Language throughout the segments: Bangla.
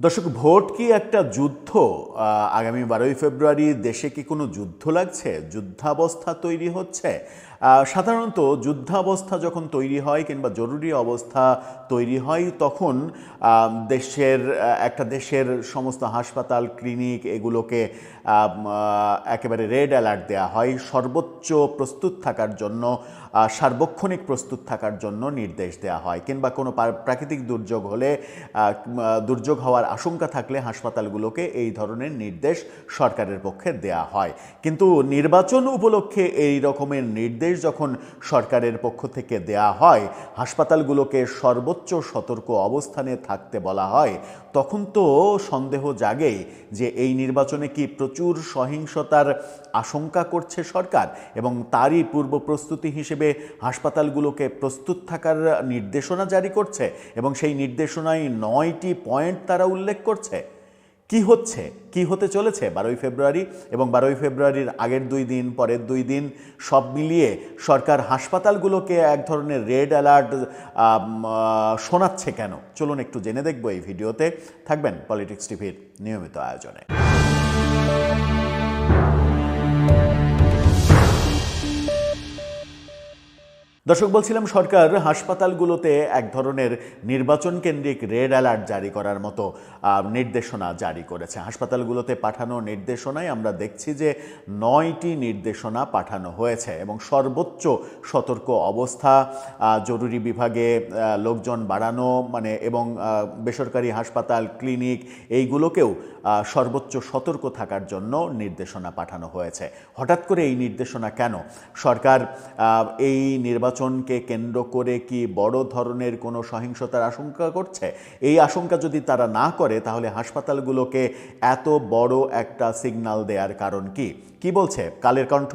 দর্শক, ভোট কি একটা যুদ্ধ? আগামী 12ই ফেব্রুয়ারি দেশে কি কোনো যুদ্ধ লাগছে? যুদ্ধাবস্থা তৈরি হচ্ছে? সাধারণত যুদ্ধাবস্থা যখন তৈরি হয় কিংবা জরুরি অবস্থা তৈরি হয় তখন একটা দেশের সমস্ত হাসপাতাল, ক্লিনিক এগুলোকে একেবারে রেড অ্যালার্ট দেওয়া হয়, সর্বোচ্চ প্রস্তুত থাকার জন্য, সার্বক্ষণিক প্রস্তুত থাকার জন্য নির্দেশ দেওয়া হয়। কিংবা কোনো প্রাকৃতিক দুর্যোগ হলে, দুর্যোগ হওয়ার আশঙ্কা থাকলে হাসপাতালগুলোকে এই ধরনের নির্দেশ সরকারের পক্ষে দেয়া হয়। কিন্তু নির্বাচন উপলক্ষে এই রকমের নির্দেশ যখন সরকারের পক্ষ থেকে দেয়া হয়, হাসপাতালগুলোকে সর্বোচ্চ সতর্ক অবস্থানে থাকতে বলা হয়, তখন তো সন্দেহ জাগেই যে এই নির্বাচনে কি প্রচুর সহিংসতার আশঙ্কা করছে সরকার, এবং তারই পূর্ব প্রস্তুতি হিসেবে হাসপাতালগুলোকে প্রস্তুত থাকার নির্দেশনা জারি করছে, এবং সেই নির্দেশনায় 9টি পয়েন্ট তারা উল্লেখ করছে। কি হচ্ছে, কি হতে চলেছে 12ই ফেব্রুয়ারি এবং 12ই ফেব্রুয়ারির আগের 2 দিন, পরের 2 দিন সব মিলিয়ে সরকার হাসপাতালগুলোকে এক ধরনের রেড অ্যালার্ট শোনাচ্ছে কেন? চলুন একটু জেনে দেখব এই ভিডিওতে। থাকবেন পলিটিক্স টিভির নিয়মিত আয়োজনে। দর্শক, বলছিলাম সরকার হাসপাতালগুলোতে এক ধরনের নির্বাচন কেন্দ্রিক রেড অ্যালার্ট জারি করার মতো নির্দেশনা জারি করেছে। হাসপাতালগুলোতে পাঠানো নির্দেশনায় আমরা দেখছি যে 9টি নির্দেশনা পাঠানো হয়েছে, এবং সর্বোচ্চ সতর্ক অবস্থা, জরুরি বিভাগে লোকজন বাড়ানো, এবং বেসরকারি হাসপাতাল, ক্লিনিক এইগুলোকেও সর্বোচ্চ সতর্ক থাকার জন্য নির্দেশনা পাঠানো হয়েছে। হঠাৎ করে এই নির্দেশনা কেন? সরকার এই নির্বাচনকে কেন্দ্র করে কি বড় ধরনের কোনো সহিংসতার আশঙ্কা করছে? এই আশঙ্কা যদি তারা না করে, তাহলে হাসপাতালগুলোকে এত বড় একটা সিগন্যাল দেওয়ার কারণ কি? কি বলছে কালের কণ্ঠ?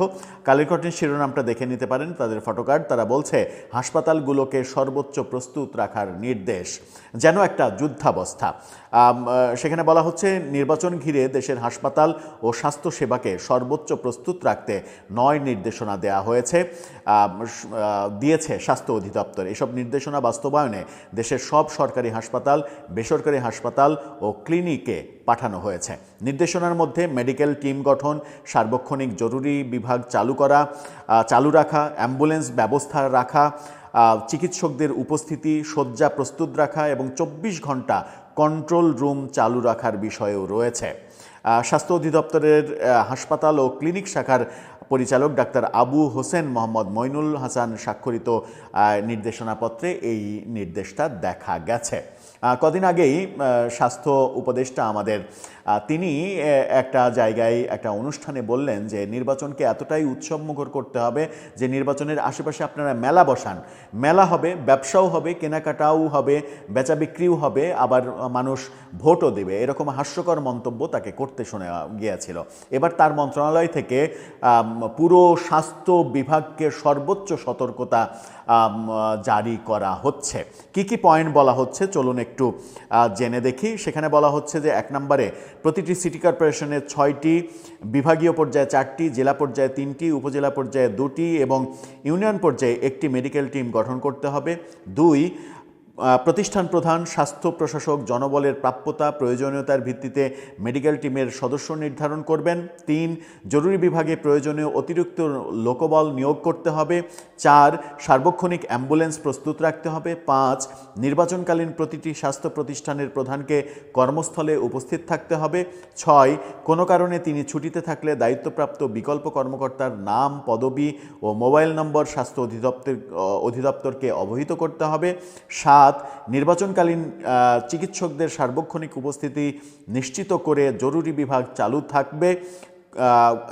কালের কণ্ঠের শিরোনামটা দেখে নিতে পারেন, তাদের ফটোকার্ড। তারা বলছে হাসপাতালগুলোকে সর্বোচ্চ প্রস্তুত রাখার নির্দেশ, যেন একটা যুদ্ধাবস্থা। সেখানে বলা হচ্ছে নির্বাচন ঘিরে দেশের হাসপাতাল ও স্বাস্থ্যসেবাকে সর্বোচ্চ প্রস্তুত রাখতে 9 নির্দেশনা দেওয়া হয়েছে, দিয়েছে স্বাস্থ্য অধিদপ্তর। এসব নির্দেশনা বাস্তবায়নে দেশের সব সরকারি হাসপাতাল, বেসরকারি হাসপাতাল ও ক্লিনিকে পাঠানো হয়েছে। নির্দেশনার মধ্যে মেডিকেল টিম গঠন, সার্বক্ষণিক জরুরি বিভাগ চালু রাখা, অ্যাম্বুলেন্স ব্যবস্থা রাখা, চিকিৎসকদের উপস্থিতি, শয্যা প্রস্তুত রাখা এবং 24 ঘন্টা কন্ট্রোল রুম চালু রাখার বিষয়েও রয়েছে। স্বাস্থ্য অধিদপ্তরের হাসপাতাল ও ক্লিনিক শাখার পরিচালক ডাক্তার আবু হোসেন মোহাম্মদ মইনুল হাসান স্বাক্ষরিত নির্দেশনাপত্রে এই নির্দেশটা দেখা গেছে। কদিন আগেই স্বাস্থ্য উপদেষ্টা আমাদের, তিনি একটা জায়গায় একটা অনুষ্ঠানে বললেন যে নির্বাচনকে এতটাই উৎসবমুখর করতে হবে যে নির্বাচনের আশেপাশে আপনারা মেলা বসান, মেলা হবে, ব্যবসাও হবে, কেনাকাটাও হবে, বেচা বিক্রিও হবে, আবার মানুষ ভোটও দেবে। এরকম হাস্যকর মন্তব্য তাকে করতে শোনা গিয়েছিল। এবার তার মন্ত্রণালয় থেকে পুরো স্বাস্থ্য বিভাগকে সর্বোচ্চ সতর্কতা জারি করা হচ্ছে। কি কি পয়েন্ট বলা হচ্ছে চলুন একটু জেনে দেখি। সেখানে বলা হচ্ছে যে 1 নম্বরে প্রতিটি সিটি কর্পোরেশনের 6টি, বিভাগীয় পর্যায়ে 4টি, জেলা পর্যায়ে 3টি, উপজেলা পর্যায়ে 2টি এবং ইউনিয়ন পর্যায়ে 1টি মেডিকেল টিম গঠন করতে হবে। 2, প্রতিষ্ঠান প্রধান, স্বাস্থ্য প্রশাসক জনবলের প্রাপ্যতা প্রয়োজনীয়তার ভিত্তিতে মেডিকেল টিমের সদস্য নির্ধারণ করবেন। 3, জরুরি বিভাগে প্রয়োজনীয় অতিরিক্ত লোকবল নিয়োগ করতে হবে। 4, সার্বক্ষণিক অ্যাম্বুলেন্স প্রস্তুত রাখতে হবে। 5, নির্বাচনকালীন প্রতিটি স্বাস্থ্য প্রতিষ্ঠানের প্রধানকে কর্মস্থলে উপস্থিত থাকতে হবে। 6, কোনো কারণে তিনি ছুটিতে থাকলে দায়িত্বপ্রাপ্ত বিকল্প কর্মকর্তার নাম, পদবি ও মোবাইল নম্বর স্বাস্থ্য অধিদপ্তরকে অবহিত করতে হবে। 7, নির্বাচনকালীন চিকিৎসকদের সার্বক্ষণিক উপস্থিতি নিশ্চিত করে জরুরি বিভাগ চালু থাকবে।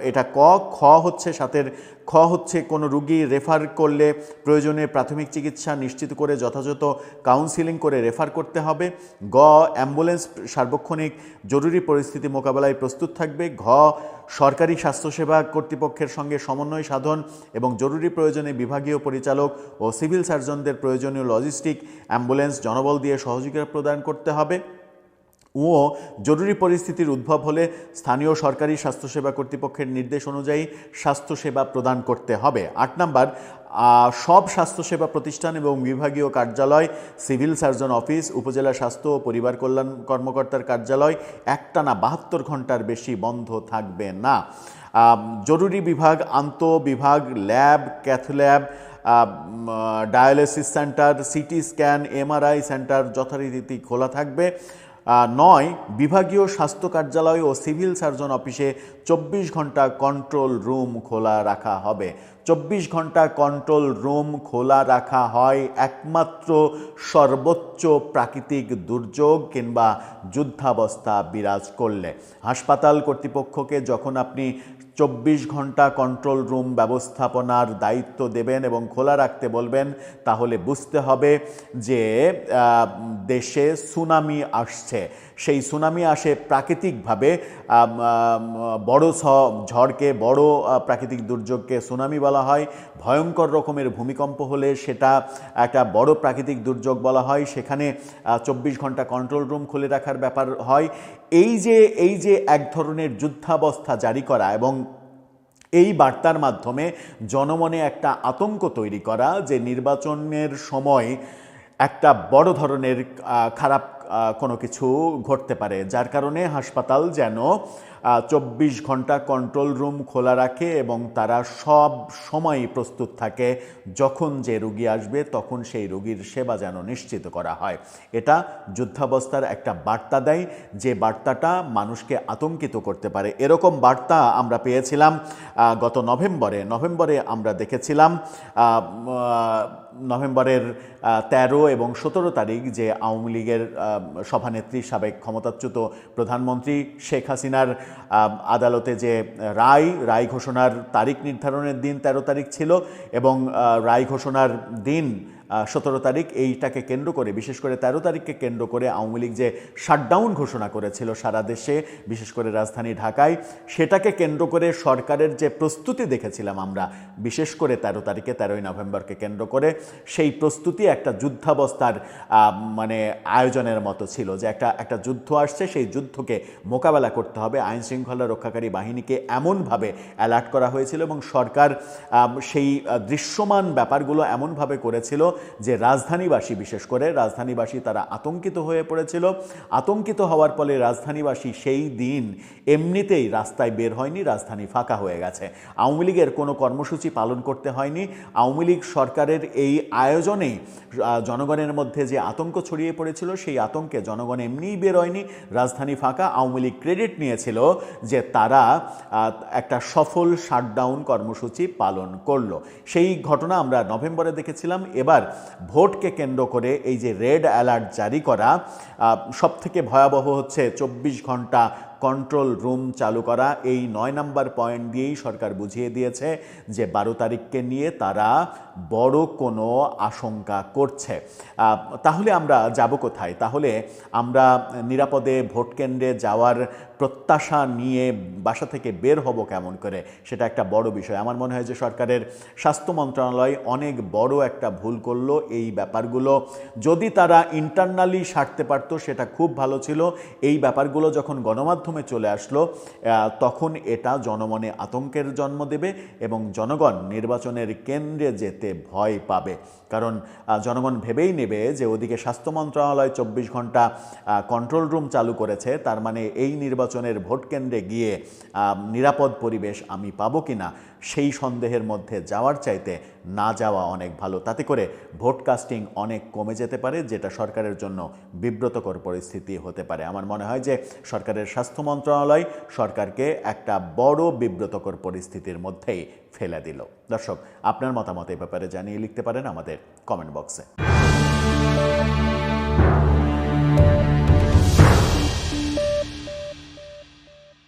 এটা ক। খ হচ্ছে 7-এর খ হচ্ছে কোনো রুগী রেফার করলে প্রয়োজনীয় প্রাথমিক চিকিৎসা নিশ্চিত করে যথাযথ কাউন্সিলিং করে রেফার করতে হবে। গ, অ্যাম্বুলেন্স সার্বক্ষণিক জরুরি পরিস্থিতি মোকাবেলায় প্রস্তুত থাকবে। ঘ, সরকারি স্বাস্থ্যসেবা কর্তৃপক্ষের সঙ্গে সমন্বয় সাধন এবং জরুরি প্রয়োজনে বিভাগীয় পরিচালক ও সিভিল সার্জনদের প্রয়োজনীয় লজিস্টিক অ্যাম্বুলেন্স জনবল দিয়ে সহযোগিতা প্রদান করতে হবে। ও জরুরি পরিস্থিতির উদ্ভব হলে স্থানীয় সরকারি স্বাস্থ্যসেবা কর্তৃপক্ষের নির্দেশ অনুযায়ী স্বাস্থ্যসেবা প্রদান করতে হবে। ৮ নম্বর, সব স্বাস্থ্যসেবা প্রতিষ্ঠান এবং বিভাগীয় কার্যালয়, সিভিল সার্জন অফিস, উপজেলা স্বাস্থ্য ও পরিবার কল্যাণ কর্মকর্তার কার্যালয় একটানা ৭২ ঘন্টার বেশি বন্ধ থাকবে না। জরুরি বিভাগ, আন্তঃবিভাগ, lab, cath lab, dialysis centre, CT scan, MRI centre যথারীতি খোলা থাকবে। ৯, বিভাগীয় স্বাস্থ্য কার্যালয় ও সিভিল সার্জন অফিসে ২৪ ঘন্টা কন্ট্রোল রুম খোলা রাখা হবে। ২৪ ঘন্টা কন্ট্রোল রুম খোলা রাখা হয় একমাত্র সর্বোচ্চ প্রাকৃতিক দুর্যোগ কিংবা যুদ্ধাবস্থা বিরাজ করলে। হাসপাতাল কর্তৃপক্ষকে যখন আপনি ২৪ ঘন্টা কন্ট্রোল রুম ব্যবস্থাপনার দায়িত্ব দেবেন এবং খোলা রাখতে বলবেন, তাহলে বুঝতে হবে যে দেশে সুনামি আসছে। সেই সুনামি আসে প্রাকৃতিকভাবে। বড় ঝড়কে, বড় প্রাকৃতিক দুর্যোগকে সুনামি বলা হয়। ভয়ঙ্কর রকমের ভূমিকম্প হলে সেটা একটা বড় প্রাকৃতিক দুর্যোগ বলা হয়। সেখানে ২৪ ঘন্টা কন্ট্রোল রুম খুলে রাখার ব্যাপার হয়। এই যে এক ধরনের যুদ্ধাবস্থা জারি করা এবং এই বার্তার মাধ্যমে জনমনে একটা আতঙ্ক তৈরি করা যে নির্বাচনের সময় একটা বড় ধরনের খারাপ কোনো কিছু ঘটতে পারে, যার কারণে হাসপাতাল যেন ২৪ ঘন্টা কন্ট্রোল রুম খোলা রাখে এবং তারা সব সময় প্রস্তুত থাকে, যখন যে রোগী আসবে তখন সেই রোগীর সেবা যেন নিশ্চিত করা হয়। এটা যুদ্ধাবস্থার একটা বার্তা দেয়, যে বার্তাটা মানুষকে আতঙ্কিত করতে পারে। এরকম বার্তা আমরা পেয়েছিলাম গত নভেম্বরে আমরা দেখেছিলাম নভেম্বরের ১৩ এবং ১৭ তারিখ যে আওয়ামী লীগের সভানেত্রী, সাবেক ক্ষমতাচ্যুত প্রধানমন্ত্রী শেখ হাসিনার আদালতে যে রায় ঘোষণার তারিখ নির্ধারণের দিন ১৩ তারিখ ছিল এবং রায় ঘোষণার দিন ১৭ তারিখ, এইটাকে কেন্দ্র করে, বিশেষ করে ১৩ তারিখকে কেন্দ্র করে আওয়ামী লীগ যে শাটডাউন ঘোষণা করেছিল সারা দেশে, বিশেষ করে রাজধানী ঢাকায়, সেটাকে কেন্দ্র করে সরকারের যে প্রস্তুতি দেখেছিলাম আমরা, বিশেষ করে ১৩ তারিখে, ১৩ই নভেম্বরকে কেন্দ্র করে, সেই প্রস্তুতি একটা যুদ্ধাবস্থার মানে আয়োজনের মতো ছিল, যে একটা যুদ্ধ আসছে, সেই যুদ্ধকে মোকাবেলা করতে হবে। আইন শৃঙ্খলা রক্ষাকারী বাহিনীকে এমনভাবে অ্যালার্ট করা হয়েছিল এবং সরকার সেই দৃশ্যমান ব্যাপারগুলো এমনভাবে করেছিল যে রাজধানীবাসী, বিশেষ করে রাজধানীবাসী, তারা আতঙ্কিত হয়ে পড়েছিল। আতঙ্কিত হওয়ার ফলে রাজধানীবাসী সেই দিন এমনিতেই রাস্তায় বের হয়নি, রাজধানী ফাঁকা হয়ে গেছে। আওয়ামী লীগের কোনো কর্মসূচি পালন করতে হয়নি। আওয়ামী লীগ সরকারের এই আয়োজনেই জনগণের মধ্যে যে আতঙ্ক ছড়িয়ে পড়েছিল, সেই আতঙ্কে জনগণ এমনিই বের হয়নি, রাজধানী ফাঁকা। আওয়ামী লীগ ক্রেডিট নিয়েছিল যে তারা একটা সফল শাটডাউন কর্মসূচি পালন করলো। সেই ঘটনা আমরা নভেম্বরে দেখেছিলাম। এবার ভোটকে কেন্দ্র করে এই যে রেড অ্যালার্ট জারি করা, সবথেকে ভয়াবহ হচ্ছে ২৪ ঘন্টা কন্ট্রোল রুম চালু করা। এই ৯ নম্বর পয়েন্ট দিয়েই সরকার বুঝিয়ে দিয়েছে যে ১২ তারিখকে নিয়ে তারা বড় কোনো আশঙ্কা করছে। তাহলে আমরা যাব কোথায়? তাহলে আমরা নিরাপদে ভোট কেন্দ্রে যাওয়ার প্রত্যাশা নিয়ে বাসা থেকে বের হব কেমন করে, সেটা একটা বড় বিষয়। আমার মনে হয় যে সরকারের স্বাস্থ্য মন্ত্রণালয় অনেক বড় একটা ভুল করলো। এই ব্যাপারগুলো যদি তারা ইন্টারনালি সারতে পারতো সেটা খুব ভালো ছিল। এই ব্যাপারগুলো যখন গণমাধ্যমে চলে আসলো, তখন এটা জনমনে আতঙ্কের জন্ম দেবে এবং জনগণ নির্বাচনের কেন্দ্রে যেতে ভয় পাবে। কারণ জনগণ ভেবেই নেবে যে ওদিকে স্বাস্থ্য মন্ত্রণালয় ২৪ ঘন্টা কন্ট্রোল রুম চালু করেছে, তার মানে এই নির্বাচনের ভোট কেন্দ্রে গিয়ে নিরাপদ পরিবেশ আমি পাবো কিনা, সেই সন্দেহের মধ্যে যাওয়ার চাইতে না যাওয়া অনেক ভালো। তাতে করে ভোট কাস্টিং অনেক কমে যেতে পারে, যেটা সরকারের জন্য বিব্রতকর পরিস্থিতি হতে পারে। আমার মনে হয় যে সরকারের স্বাস্থ্য মন্ত্রণালয় সরকারকে একটা বড় বিব্রতকর পরিস্থিতির মধ্যেই ফেলে দিল। দর্শক, আপনার মতামত এই ব্যাপারে জানিয়ে লিখতে পারেন আমাদের কমেন্ট বক্সে।